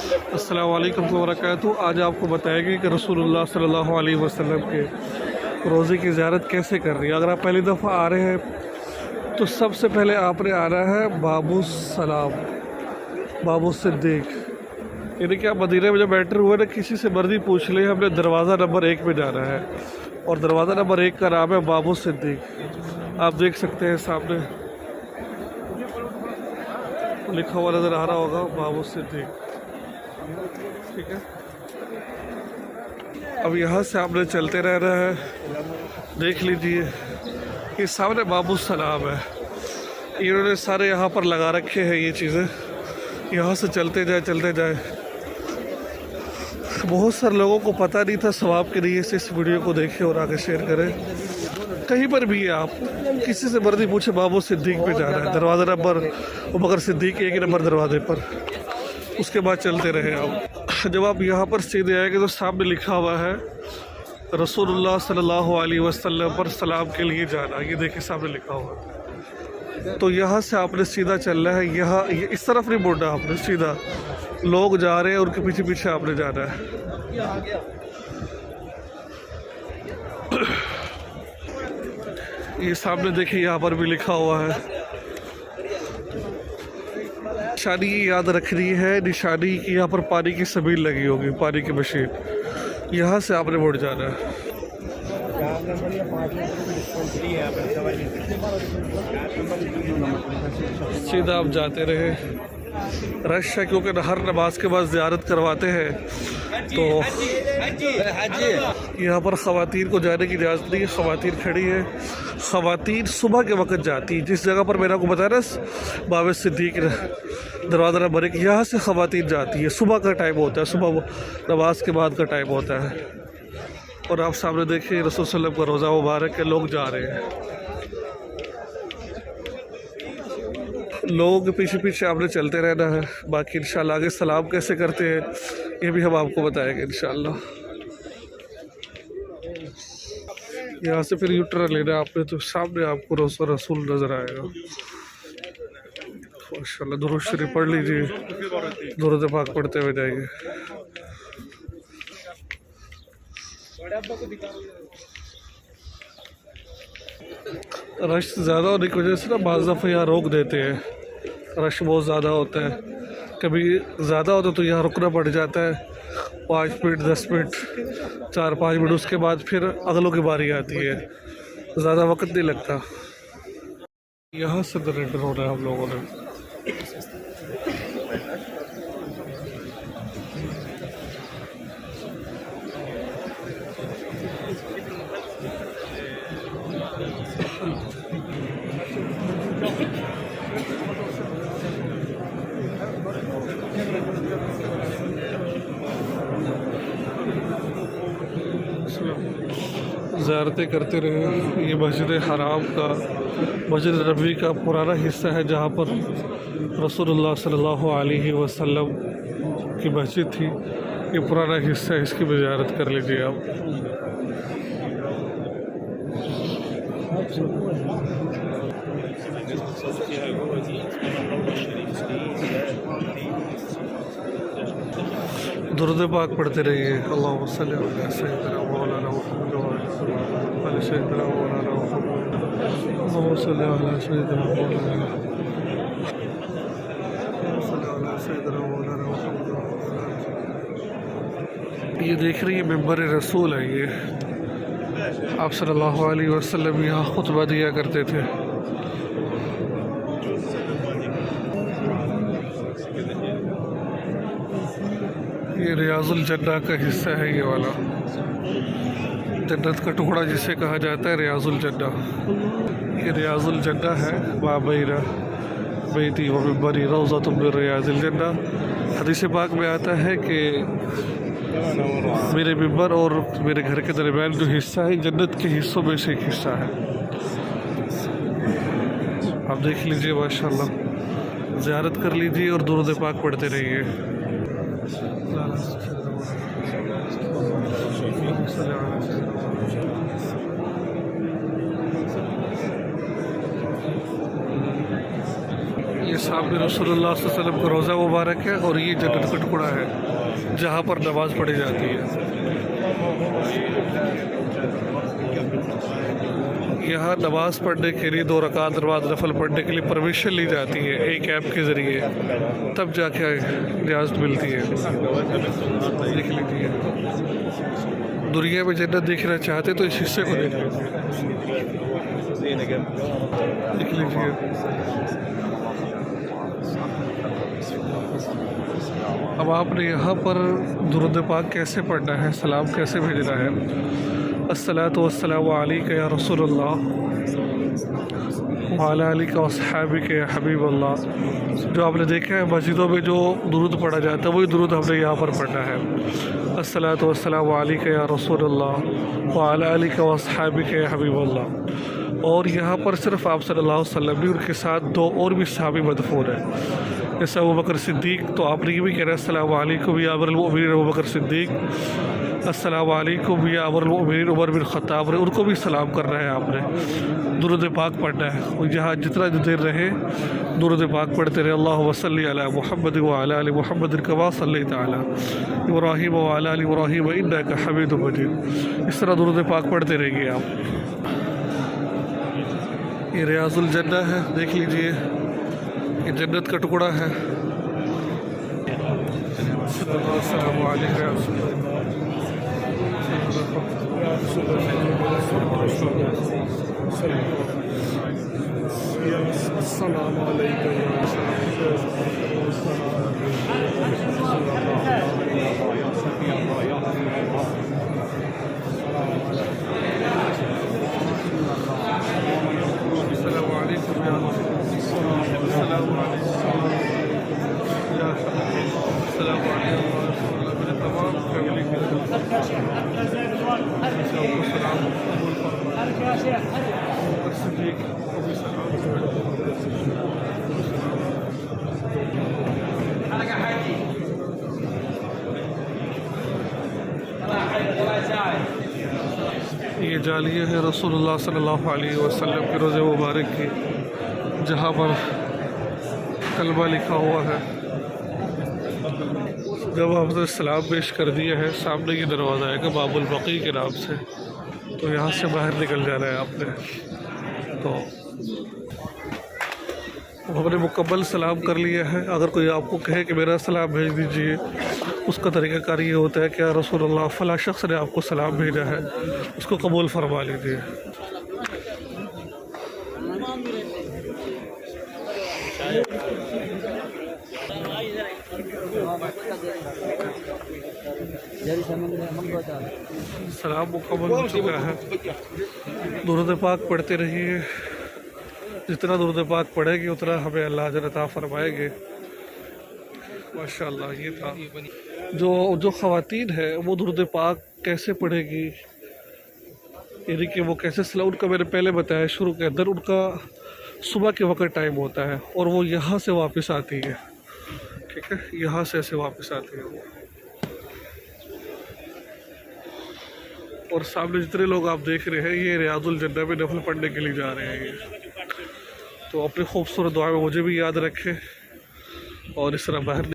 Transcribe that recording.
अस्सलाम वालेकुम वबरकातुहू। आज आपको बताएंगे कि रसूलुल्लाह सल्लल्लाहु अलैहि वसल्लम के रोज़े की ज़ियारत कैसे करनी है। अगर आप पहली दफ़ा आ रहे हैं तो सबसे पहले आपने आना है बाबू सलाम, बाबू सिद्दीक। यानी कि आप मदीने में जब एंटर हुए ना, किसी से मर्जी पूछ ले, हमने दरवाज़ा नंबर 1 में जाना है और दरवाज़ा नंबर 1 का नाम है बाबू सिद्दीक। आप देख सकते हैं सामने लिखा हुआ नज़र आ रहा होगा बाबू सिद्दीक, ठीक है। अब यहाँ से आपने चलते रहना है। देख लीजिए ये सामने बाबू सलाम है, इन्होंने सारे यहाँ पर लगा रखे हैं ये चीज़ें। यहाँ से चलते जाए। बहुत सारे लोगों को पता नहीं था। सवाब के लिए से इस वीडियो को देखें और आगे शेयर करें। कहीं पर भी है, आप किसी से मर्जी पूछे, बाबू सिद्दीक पे जाना है, दरवाज़ा नंबर मगर सिद्दीक 1 नंबर दरवाजे पर। उसके बाद चलते रहे आप। जब आप यहाँ पर सीधे आएंगे तो सामने लिखा हुआ है रसूलुल्लाह सल्लल्लाहु अलैहि वसल्लम पर सलाम के लिए जाना। ये देखिए सामने लिखा हुआ है। तो यहाँ से आपने सीधा चलना है। यहाँ इस तरफ नहीं मुड़ना आपने, सीधा लोग जा रहे हैं उनके पीछे पीछे आपने जाना है। ये सामने देखिए यहाँ पर भी लिखा हुआ है। निशानी याद रखनी है, निशानी की यहाँ पर पानी की सबील लगी होगी, पानी की मशीन। यहाँ से आपने मुड़ जाना है। सीधा आप जाते रहे। रश है क्योंकि हर नमाज के बाद ज़ियारत करवाते हैं, तो यहाँ पर ख़वातीन को जाने की इजाज़त नहीं है। ख़वातीन खड़ी है। ख़वातीन सुबह के वक्त जाती है। जिस जगह पर मैंने आपको बताया ना बाबे सिद्दीक दरवाज़ा नंबर 1, यहाँ से ख़वातीन जाती है। सुबह का टाइम होता है, सुबह नमाज के बाद का टाइम होता है। और आप सामने देखिए रसूल सल्लल्लाहु अलैहि वसल्लम का रोज़ा मुबारक के लोग जा रहे हैं। लोगों के पीछे पीछे आपने चलते रहना है। बाकी इंशाल्लाह आगे सलाम कैसे करते हैं ये भी हम आपको बताएंगे इंशाल्लाह। यहाँ से फिर यू टर्न लेना आपने, तो सामने आपको रसूल नज़र आएगा। माशाल्लाह दुरूद शरीफ पढ़ लीजिए, दुरूद पाक पढ़ते हुए जाएंगे। रश ज़्यादा होने की वजह से ना बाज़ दफ़ा यहाँ रोक देते हैं। रश बहुत ज़्यादा होता है, कभी ज़्यादा होता है तो यहाँ रुकना पड़ जाता है 5 मिनट 10 मिनट 4-5 मिनट। उसके बाद फिर अगलों की बारी आती है, ज़्यादा वक्त नहीं लगता। यहाँ से सरेंडर हो रहा है हम लोगों ने। ज़ियारतें करते रहे। ये मस्जिद हराम का, मस्जिद नबवी का पुराना हिस्सा है, जहाँ पर रसूलुल्लाह सल्लल्लाहु अलैहि वसल्लम की मस्जिद थी। ये पुराना हिस्सा है, इसकी भी ज़ियारत कर लीजिए आप। दुरूद पाक पढ़ते रहिए। अल्लाहुम्मा सल्ली अला सय्यिदिना मौलाना मुहम्मद व अला सय्यिदिना मौलाना मुहम्मद। अल्लाहुम्मा सल्ली अला सय्यिदिना मौलाना मुहम्मद। ये देख रही है मिंबर रसूल है। ये आप सल्लल्लाहु अलैहि वसल्लम यहाँ खुतबा दिया करते थे। ये रियाजुल जन्नह का हिस्सा है। ये वाला जन्नत का टुकड़ा जिसे कहा जाता है रियाजुल जन्नह। ये रियाजुल जन्नह है। बाबैरा बैती व मिंबरी रौज़तुम मिन रियाजिल जन्नह। हदीस पाक में आता है कि मेरे मिंबर और मेरे घर के दरमियान जो हिस्सा है जन्नत के हिस्सों में से एक हिस्सा है। आप देख लीजिए माशाल्लाह। ज़ियारत कर लीजिए और दुरूद पाक पढ़ते रहिए। ये सामने रसूलुल्लाह सल्लल्लाहु अलैहि वसल्लम का रोज़ा मुबारक है और ये जन्नत का टुकड़ा है जहाँ पर नमाज़ पढ़ी जाती है। यहाँ नमाज़ पढ़ने के लिए 2 रकात नमाज़ नफल पढ़ने के लिए परमिशन ली जाती है एक ऐप के ज़रिए, तब जाके इजाज़त मिलती है। देख लीजिए, दुनिया में जन्नत देखना चाहते तो इस हिस्से को देख लीजिए। देख लीजिए, अब आपने यहाँ पर दुरूद पाक कैसे पढ़ना है, सलाम कैसे भेजना है। अस्सलातु वस्सलामु अलैका या रसूलल्लाह व अला आलिका व अस्हाबिका या हबीबल्लाह। जो आपने देखा है मस्जिदों में जो दुरूद पढ़ा जाता है वही दुरूद हमने यहाँ पर पढ़ना है। अस्सलातु वस्सलामु अलैका या रसूलल्लाह व अला आलिका व अस्हाबिका या हबीबल्लाह। और यहाँ पर सिर्फ आप सल्लल्लाहु अलैहि वसल्लम भी, उनके साथ 2 और भी सहाबी मदफून हैं, जैसे अबू बकर सिद्दीक। तो आपने ये भी कहना है अस्सलामु अलैकुम या अमीरुल मोमिनीन अबू बकर सिद्दीक, अस्सलामु अलैकुम या अमीरुल मोमिनीन उमर बिन खत्ताब, उनको भी सलाम करना है आपने, दुरूद पाक पढ़ना है। और जहाँ जितना देर रहे दुरूद पाक पढ़ते रहे। अल्लाहुम्मा सल्ली अला मुहम्मद व अला आलि मुहम्मद कमा सल्लैता अला इब्राहीम व अला आलि इब्राहीम इन्नका हमीदुम मजीद। इस तरह दुरूद पाक पढ़ते रहेंगे आप। ये रियाजुल जन्ना है, देख लीजिए, ये जन्नत का टुकड़ा है। अस्सलामु अलैकुम ये जालिया है रसूलुल्लाह सल्लल्लाहु अलैहि वसल्लम के रोज़े मुबारक की, जहाँ पर कलमा लिखा हुआ है। जब आपने सलाम पेश कर दिया है, सामने ये दरवाज़ा है कि बाबुल बकी के नाम से, तो यहाँ से बाहर निकल जाना है आपने। तो हमने मुकम्मल सलाम कर लिया है। अगर कोई आपको कहे कि मेरा सलाम भेज दीजिए, उसका तरीक़ाकार ये होता है कि रसूलुल्लाह फ़ला शख्स ने आपको सलाम भेजा है, उसको कबूल फरमा लीजिए। सलाम मुकम्मल हो चुका है। दुरूद पाक पढ़ते रहिए, जितना दुरूद पाक पढ़ेंगे उतना हमें अल्लाह अता फरमाएंगे। माशाअल्लाह। ये था जो ख़वातीन है वो दुरूद पाक कैसे पढ़ेगी, यानी कि वो कैसे सलाम, उनका मैंने पहले बताया शुरू के अंदर, उनका सुबह के वक्त टाइम होता है और वो यहाँ से वापस आती है, ठीक है, यहाँ से ऐसे वापस आती है वो। और सामने जितने लोग आप देख रहे हैं ये रियाजुल जन्ना में नफल पढ़ने के लिए जा रहे हैं। ये तो अपनी खूबसूरत दुआ में मुझे भी याद रखें और इस तरह बाहर